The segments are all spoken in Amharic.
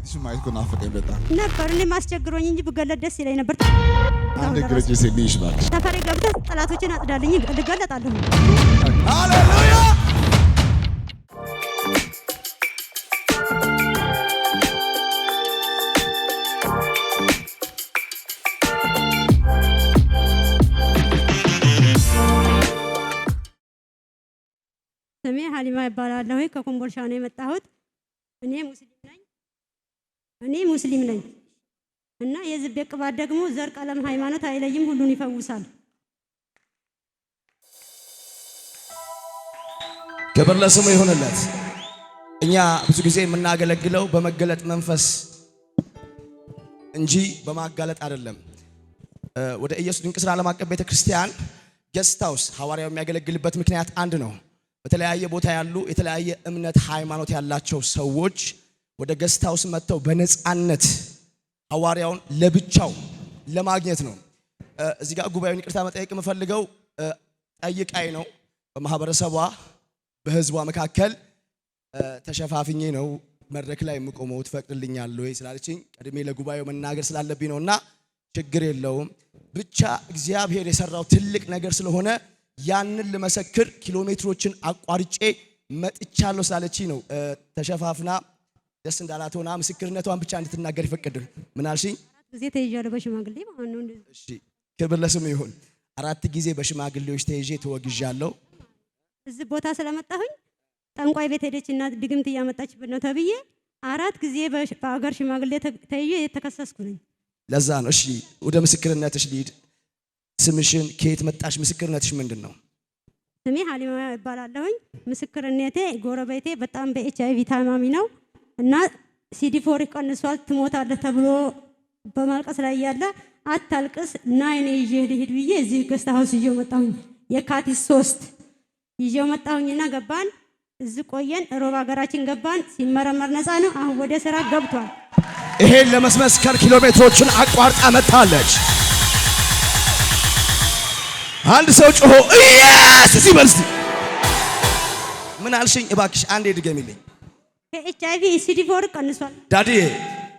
ፊትሽ ማየት እኮ ናፈቀኝ በጣም ነበር። እኔ ማስቸግሮኝ እንጂ ብገለጥ ደስ ይለኝ ነበር። አንድ ግረጭ ሲልሽ ባክሽ ሰፈሬ ገብተህ ጠላቶችን አጽዳልኝ እገለጣለሁ። ሃሌሉያ ስሜ ሀሊማ ይባላል። ከኮምቦልቻ ነው የመጣሁት። እኔ ሙስሊም ነኝ እና የዝቤ ቅባት ደግሞ ዘር፣ ቀለም፣ ሃይማኖት አይለይም፣ ሁሉን ይፈውሳል። ክብር ለስሙ ይሁንለት። እኛ ብዙ ጊዜ የምናገለግለው በመገለጥ መንፈስ እንጂ በማጋለጥ አይደለም። ወደ ኢየሱስ ድንቅ ስራ ዓለም አቀፍ ቤተክርስቲያን ጌስት ሃውስ ሐዋርያው የሚያገለግልበት ምክንያት አንድ ነው። በተለያየ ቦታ ያሉ የተለያየ እምነት ሃይማኖት ያላቸው ሰዎች ወደ ጌስት ሃውስ መጥተው በነፃነት ሐዋርያውን ለብቻው ለማግኘት ነው። እዚህ ጋር ጉባኤውን ይቅርታ መጠየቅ የምፈልገው ጠይቃይ ነው። በማህበረሰቧ በህዝቧ መካከል ተሸፋፍኜ ነው መድረክ ላይ የምቆመው ትፈቅድልኛለህ ወይ ስላለችኝ ቀድሜ ለጉባኤው መናገር ስላለብኝ ነውና ችግር የለውም። ብቻ እግዚአብሔር የሰራው ትልቅ ነገር ስለሆነ ያንን ለመሰክር ኪሎሜትሮችን አቋርጬ መጥቻለሁ ስላለችኝ ነው ተሸፋፍና ደስ እንዳላት ሆና ምስክርነቷን ብቻ እንድትናገር ይፈቀድል። ምን አልሽኝ? ጊዜ ተይዣለሁ በሽማግሌ ማለት ነው። እሺ ክብር ለስሙ ይሁን። 4 ጊዜ በሽማግሌዎች ተይዤ ተወግዣለሁ። እዚህ ቦታ ስለመጣሁኝ ጠንቋይ ቤት ሄደችና ድግምት እያመጣችበት ነው ተብዬ 4 ጊዜ በአገር ሽማግሌ ተይዤ የተከሰስኩ ነኝ። ለዛ ነው። እሺ ወደ ምስክርነትሽ ልሂድ። ስምሽን፣ ከየት መጣሽ? ምስክርነትሽ ምንድን ነው? ስሜ ሀሊማ ይባላለሁኝ። ምስክርነቴ ጎረቤቴ በጣም በኤችአይቪ ታማሚ ነው እና ሲዲ4 ቀንሷል ትሞታለህ ተብሎ በማልቀስ ላይ ያለ አታልቅስ እና እኔ ይዤ ልሂድ ብዬ እዚህ ጌስት ሃውስ ይዤው መጣሁኝ። የካቲት 3 ይዤው መጣሁኝና ገባን። እዚህ ቆየን። ሮብ ሀገራችን ገባን። ሲመረመር ነፃ ነው። አሁን ወደ ስራ ገብቷል። ይሄን ለመስመስከር ኪሎሜትሮችን አቋርጣ መጣለች። አንድ ሰው ጮሆ ኢየሱስ ይበልስ። ምን አልሽኝ? እባክሽ አንዴ ድገሚልኝ። ከኤችአይቪ ሲዲ4 ቀንሷል። ዳዲ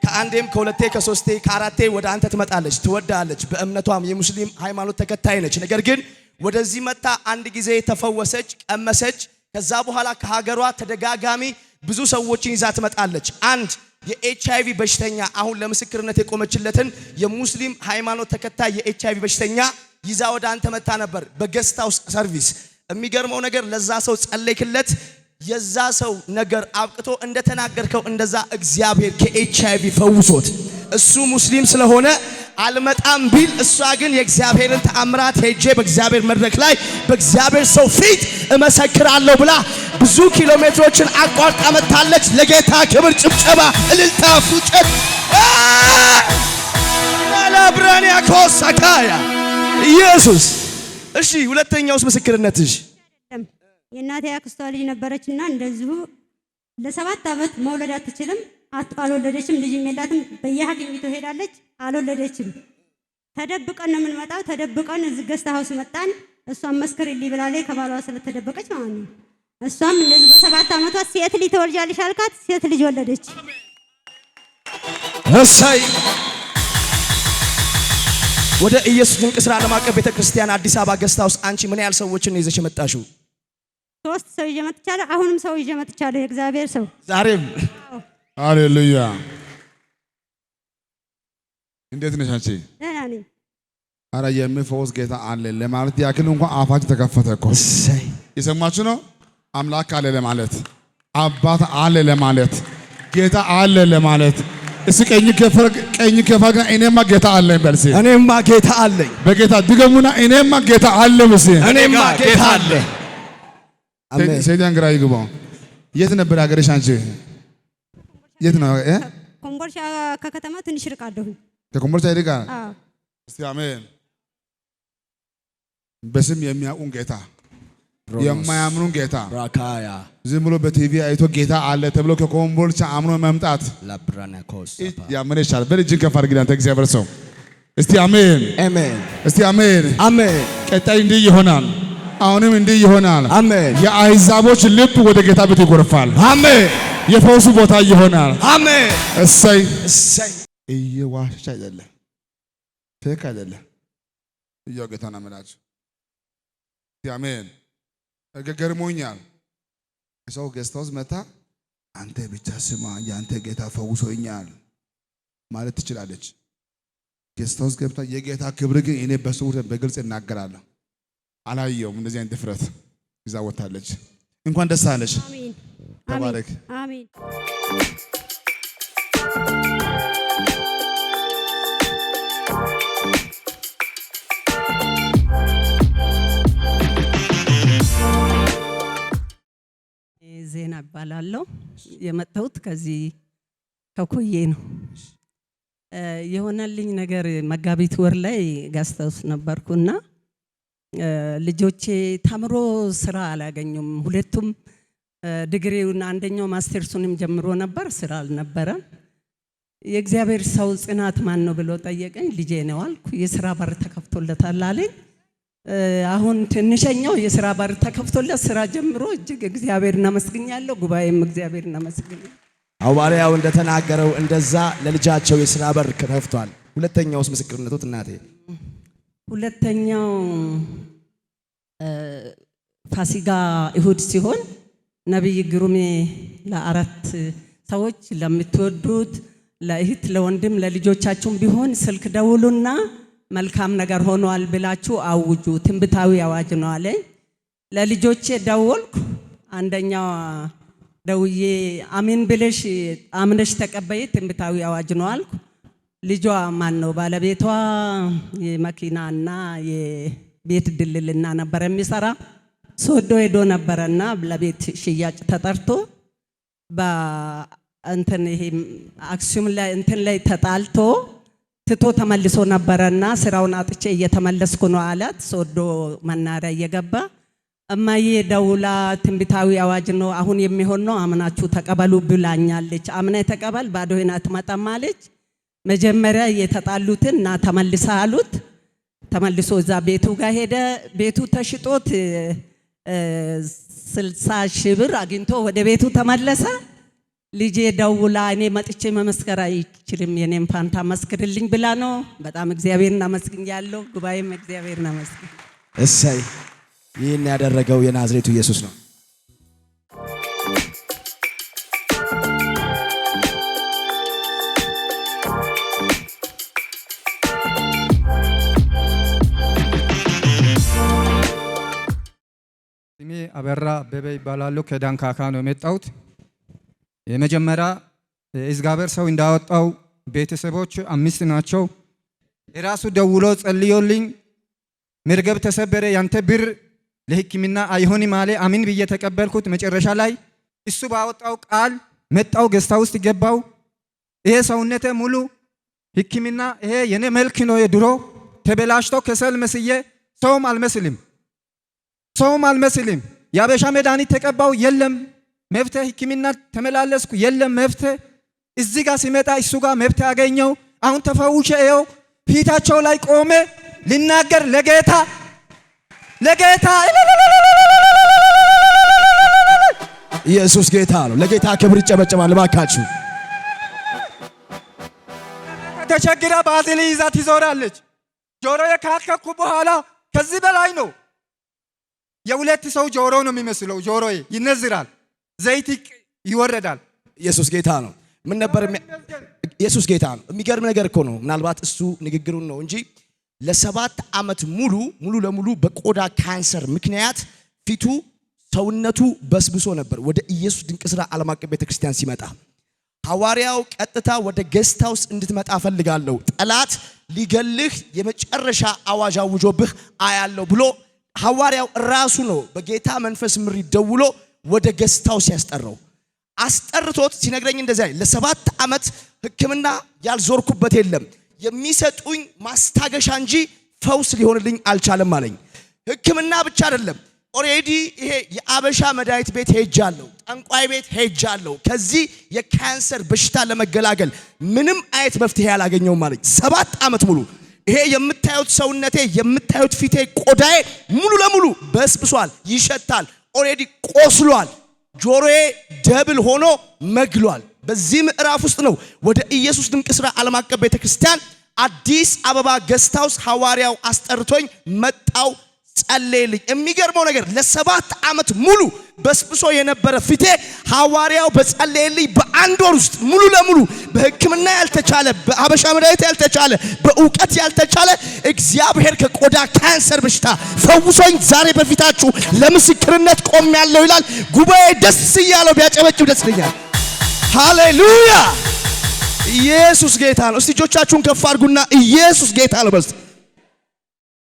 ከአንዴም ከሁለቴ ከሶስቴ ከአራቴ ወደ አንተ ትመጣለች፣ ትወዳለች። በእምነቷም የሙስሊም ሃይማኖት ተከታይ ነች። ነገር ግን ወደዚህ መጣ አንድ ጊዜ ተፈወሰች፣ ቀመሰች። ከዛ በኋላ ከሀገሯ ተደጋጋሚ ብዙ ሰዎችን ይዛ ትመጣለች። አንድ የኤችአይቪ በሽተኛ አሁን ለምስክርነት የቆመችለትን የሙስሊም ሃይማኖት ተከታይ የኤችአይቪ በሽተኛ ይዛ ወደ አንተ መጣ ነበር በጌስት ሃውስ ሰርቪስ። የሚገርመው ነገር ለዛ ሰው ጸለይክለት። የዛ ሰው ነገር አብቅቶ እንደተናገርከው እንደዛ እግዚአብሔር ከኤችአይቪ ፈውሶት እሱ ሙስሊም ስለሆነ አልመጣም ቢል እሷ ግን የእግዚአብሔርን ተአምራት ሄጄ በእግዚአብሔር መድረክ ላይ በእግዚአብሔር ሰው ፊት እመሰክራለሁ ብላ ብዙ ኪሎሜትሮችን አቋርጣ መጣለች። ለጌታ ክብር፣ ጭብጨባ፣ እልልታ፣ ፉጨት አላብራኒያ ኮሳካያ ኢየሱስ። እሺ ሁለተኛውስ ምስክርነትሽ? የእናቴ አክስቷ ልጅ ነበረችና እንደዚሁ ለ7 ዓመት መውለድ አትችልም፣ አልወለደችም፣ ልጅም የላትም። በየሐኪም ቤቱ ሄዳለች፣ አልወለደችም። ተደብቀን ነው የምንመጣው። ተደብቀን እዚህ ጌስት ሃውስ መጣን። እሷም መስክርልኝ ብላለች ከባሏ ስለተደበቀች ማለት ነው። እሷም እንደዚህ በ7 ዓመቷ ሴት ልጅ ትወልጃለሽ አልካት፣ ሴት ልጅ ወለደች። እሰይ። ወደ ኢየሱስ ድንቅ ስራ ዓለም አቀፍ ቤተክርስቲያን አዲስ አበባ ጌስት ሃውስ አንቺ ምን ያህል ሰዎችን ነው ይዘሽ የመጣሽው? 3 ሰው ይዤ መጥቻለሁ። አሁንም ሰው ይዤ መጥቻለሁ። የእግዚአብሔር ሰው ዛሬም ሃሌሉያ። እንዴት ነሽ አንቺ? ደህና ነኝ። አረ የሚፈውስ ጌታ አለ ለማለት ያክል እንኳን አፋችሁ ተከፈተ እኮ። እሰይ። የሰማችሁ ነው። አምላክ አለ ለማለት፣ አባት አለ ለማለት፣ ጌታ አለ ለማለት። እስኪ ቀኝ ከፈጋ እኔማ ጌታ አለኝ በልሲ። እኔማ ጌታ አለኝ። በጌታ ድገሙና እኔማ ጌታ አለ በልሲ። እኔማ ጌታ አለ። አሜን። ሰይጣን ግራ ይግባው። የት ነበር ሀገርሽ አንቺ? የት ነው? ኮምቦልቻ ከከተማ ትንሽ ርቃለሁ። ከኮምቦልቻ ይርቃል? አዎ። እስቲ አሜን። በስም የሚያውቁን ጌታ፣ የማያምኑን ጌታ፣ ራካያ ዝም ብሎ በቲቪ አይቶ ጌታ አለ ተብሎ ከኮምቦልቻ አምኖ መምጣት ላብራናኮስ ያመነሻል። በልጅ ከፍ አድርጊ አንተ እግዚአብሔር ሰው። እስቲ አሜን። አሜን። እስቲ አሜን። አሜን። ቀጣይ እንዲህ ይሆናል። አሁንም እንዲህ ይሆናል። አሜን። የአሕዛቦች ልብ ወደ ጌታ ቤት ይጎርፋል። አሜን። የፈውሱ ቦታ ይሆናል። አሜን። እሰይ እሰይ። እየዋሸች አይደለም፣ ፌክ አይደለም። እያው ጌታን አመላችሁ። አሜን። ገርሞኛል። ሰው ገዝታውስ መታ አንተ ብቻ ስማ ያንተ ጌታ ፈውሶኛል ማለት ትችላለች። ገዝታውስ ገብታ የጌታ ክብር ግን እኔ በስውር በግልጽ እናገራለሁ አላየውም። እንደዚህ አይነት ድፍረት ይዛ ወጣለች። እንኳን ደስ አለሽ። አሜን። ተባረክ። አሜን። ዜና እባላለሁ። የመጣሁት ከዚህ ከኩዬ ነው። የሆነልኝ ነገር መጋቢት ወር ላይ ጋስታውስ ነበርኩና ልጆቼ ተምሮ ስራ አላገኙም። ሁለቱም ዲግሪውን አንደኛው ማስተርሱንም ጀምሮ ነበር፣ ስራ አልነበረም። የእግዚአብሔር ሰው ጽናት ማን ነው ብሎ ጠየቀኝ። ልጄ ነው አልኩ። የስራ በር ተከፍቶለታል አለኝ። አሁን ትንሸኛው የስራ በር ተከፍቶለት ስራ ጀምሮ እጅግ እግዚአብሔር እናመስግኛለሁ። ጉባኤም እግዚአብሔር እናመስግኛለሁ። ሐዋርያው እንደተናገረው እንደዛ ለልጃቸው የስራ በር ከፍቷል። ሁለተኛውስ ምስክርነቱ እናቴ? ሁለተኛው ፋሲጋ እሁድ ሲሆን ነቢይ ግሩሜ ለአራት ሰዎች ለምትወዱት ለእህት ለወንድም ለልጆቻችሁም ቢሆን ስልክ ደውሉና መልካም ነገር ሆኗል ብላችሁ አውጁ፣ ትንቢታዊ አዋጅ ነው አለኝ። ለልጆቼ ደወልኩ። አንደኛው ደውዬ አሜን ብለሽ አምነሽ ተቀበይ፣ ትንቢታዊ አዋጅ ነው አልኩ። ልጇ ማን ነው ባለቤቷ የመኪናና የቤት ድልልና ነበር የሚሰራ። ሶዶ ሄዶ ነበረና ለቤት ሽያጭ ተጠርቶ በእንትን ይሄ አክሱም ላይ እንትን ላይ ተጣልቶ ትቶ ተመልሶ ነበረና ስራውን አጥቼ እየተመለስኩ ነው አላት። ሶዶ መናሪያ እየገባ እማዬ ደውላ ትንቢታዊ አዋጅ ነው አሁን የሚሆን ነው አምናችሁ ተቀበሉ ብላኛለች። አምና ተቀበል ባዶህና አትመጣም አለች። መጀመሪያ የተጣሉትን እና ተመልሳ አሉት። ተመልሶ እዛ ቤቱ ጋር ሄደ። ቤቱ ተሽጦት 60 ሺህ ብር አግኝቶ ወደ ቤቱ ተመለሰ። ልጄ ደውላ እኔ መጥቼ መመስከር አይችልም የኔን ፋንታ መስክርልኝ ብላ ነው። በጣም እግዚአብሔር እናመስግኛለሁ። ጉባኤም እግዚአብሔር እናመስግን። እሰይ። ይህን ያደረገው የናዝሬቱ ኢየሱስ ነው። ስሜ አበራ አበበ ይባላል። ከዳንካካ ነው የመጣሁት። የመጀመሪያ እግዚአብሔር ሰው እንዳወጣው ቤተሰቦች 5 ናቸው። የራሱ ደውሎ ጸልዮልኝ መርገብ ተሰበረ፣ ያንተ ብር ለሕክምና አይሆንም አለ። አሚን ብዬ ተቀበልኩት። መጨረሻ ላይ እሱ ባወጣው ቃል መጣው፣ ገስታ ውስጥ ገባው። ይሄ ሰውነቴ ሙሉ ሕክምና ይሄ የኔ መልክ ነው የድሮ ተበላሽቶ ከሰል መስዬ ሰውም አልመስልም። የአበሻ መድኃኒት ተቀባው፣ የለም መፍትሄ። ሕክምና ተመላለስኩ፣ የለም መፍትሄ። እዚህ ጋር ሲመጣ እሱ ጋር መፍትሄ አገኘው። አሁን ተፈውሼ ይኸው ፊታቸው ላይ ቆሜ ልናገር ለጌታ ኢየሱስ ጌታ ነው። ለጌታ ክብር ይጨበጨባል። እባካችሁ ተቸግራ ባዝሊ ይዛ ትዞራለች። ጆሮዬ ካከኩ በኋላ ከዚህ በላይ ነው። የሁለት ሰው ጆሮ ነው የሚመስለው። ጆሮዬ ይነዝራል፣ ዘይት ይወረዳል። ኢየሱስ ጌታ ነው። ምን ነበር? ኢየሱስ ጌታ ነው። የሚገርም ነገር እኮ ነው። ምናልባት እሱ ንግግሩን ነው እንጂ ለ7 ዓመት ሙሉ ለሙሉ በቆዳ ካንሰር ምክንያት ፊቱ ሰውነቱ በስብሶ ነበር። ወደ ኢየሱስ ድንቅ ሥራ ዓለም አቀፍ ቤተክርስቲያን ሲመጣ ሐዋርያው ቀጥታ ወደ ጌስት ሃውስ እንድትመጣ ፈልጋለሁ፣ ጠላት ሊገልህ የመጨረሻ አዋጅ አውጆብህ አያለው ብሎ ሐዋርያው ራሱ ነው በጌታ መንፈስ ምሪት ደውሎ ወደ ጌስት ሃውስ ያስጠራው። አስጠርቶት ሲነግረኝ እንደዚህ አይደል፣ ለ7 ዓመት ሕክምና ያልዞርኩበት የለም፣ የሚሰጡኝ ማስታገሻ እንጂ ፈውስ ሊሆንልኝ አልቻለም አለኝ። ሕክምና ብቻ አይደለም፣ ኦሬዲ ይሄ የአበሻ መድኃኒት ቤት ሄጃለሁ፣ ጠንቋይ ቤት ሄጃለሁ። ከዚህ የካንሰር በሽታ ለመገላገል ምንም አይነት መፍትሄ ያላገኘውም አለኝ። 7 ዓመት ሙሉ ይሄ የምታዩት ሰውነቴ የምታዩት ፊቴ ቆዳዬ ሙሉ ለሙሉ በስብሷል፣ ይሸታል፣ ኦሬዲ ቆስሏል። ጆሮዬ ደብል ሆኖ መግሏል። በዚህ ምዕራፍ ውስጥ ነው ወደ ኢየሱስ ድንቅ ሥራ ዓለም አቀፍ ቤተክርስቲያን አዲስ አበባ ገስት ሃውስ ሐዋርያው አስጠርቶኝ መጣው፣ ጸለየልኝ። የሚገርመው ነገር ለ7 ዓመት ሙሉ በስብሶ የነበረ ፊቴ ሐዋርያው በጸለየልኝ በአንድ ወር ውስጥ ሙሉ ለሙሉ በሕክምና ያልተቻለ፣ በአበሻ መድኃኒት ያልተቻለ፣ በእውቀት ያልተቻለ እግዚአብሔር ከቆዳ ካንሰር በሽታ ፈውሶኝ ዛሬ በፊታችሁ ለምስክርነት ቆሜያለሁ ይላል። ጉባኤ ደስ እያለው ቢያጨበጭብ ደስ ይለኛል። ሃሌሉያ! ኢየሱስ ጌታ ነው። እስቲ እጆቻችሁን ከፍ አድርጉና ኢየሱስ ጌታ ነው በሉ።